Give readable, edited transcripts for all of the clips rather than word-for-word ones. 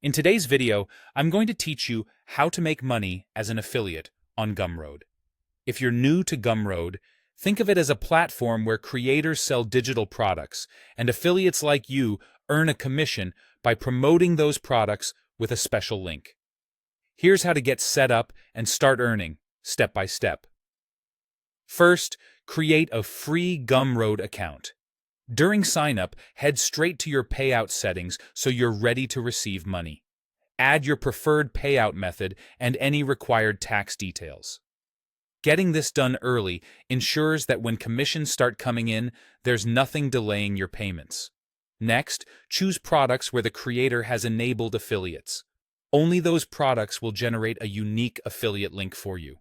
In today's video, I'm going to teach you how to make money as an affiliate on Gumroad. If you're new to Gumroad, think of it as a platform where creators sell digital products, and affiliates like you earn a commission by promoting those products with a special link. Here's how to get set up and start earning, step by step. First, create a free Gumroad account. During sign-up, head straight to your payout settings so you're ready to receive money. Add your preferred payout method and any required tax details. Getting this done early ensures that when commissions start coming in, there's nothing delaying your payments. Next, choose products where the creator has enabled affiliates. Only those products will generate a unique affiliate link for you.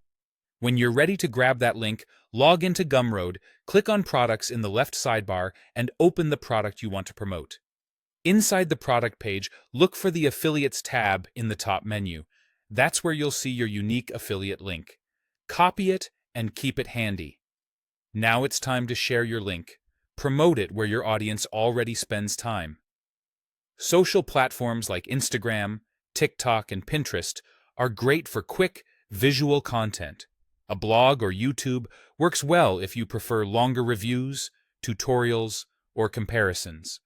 When you're ready to grab that link, log into Gumroad, click on Products in the left sidebar, and open the product you want to promote. Inside the product page, look for the Affiliates tab in the top menu. That's where you'll see your unique affiliate link. Copy it and keep it handy. Now it's time to share your link. Promote it where your audience already spends time. Social platforms like Instagram, TikTok, and Pinterest are great for quick, visual content. A blog or YouTube works well if you prefer longer reviews, tutorials, or comparisons.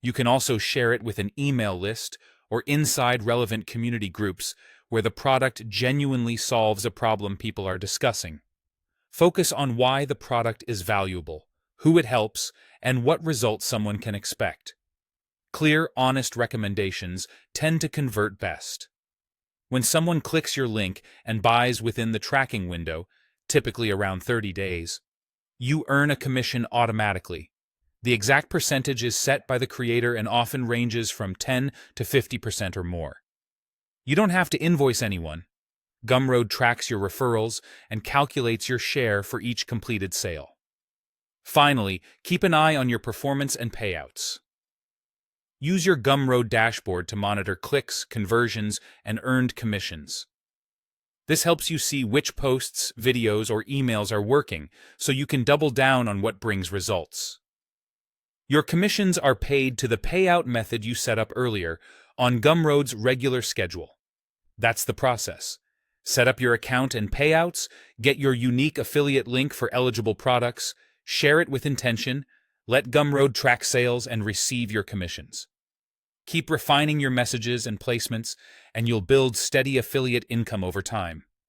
You can also share it with an email list or inside relevant community groups where the product genuinely solves a problem people are discussing. Focus on why the product is valuable, who it helps, and what results someone can expect. Clear, honest recommendations tend to convert best. When someone clicks your link and buys within the tracking window, typically around 30 days, you earn a commission automatically. The exact percentage is set by the creator and often ranges from 10 to 50% or more. You don't have to invoice anyone. Gumroad tracks your referrals and calculates your share for each completed sale. Finally, keep an eye on your performance and payouts. Use your Gumroad dashboard to monitor clicks, conversions, and earned commissions. This helps you see which posts, videos, or emails are working, so you can double down on what brings results. Your commissions are paid to the payout method you set up earlier on Gumroad's regular schedule. That's the process. Set up your account and payouts, get your unique affiliate link for eligible products, share it with intention, let Gumroad track sales, and receive your commissions. Keep refining your messages and placements, and you'll build steady affiliate income over time.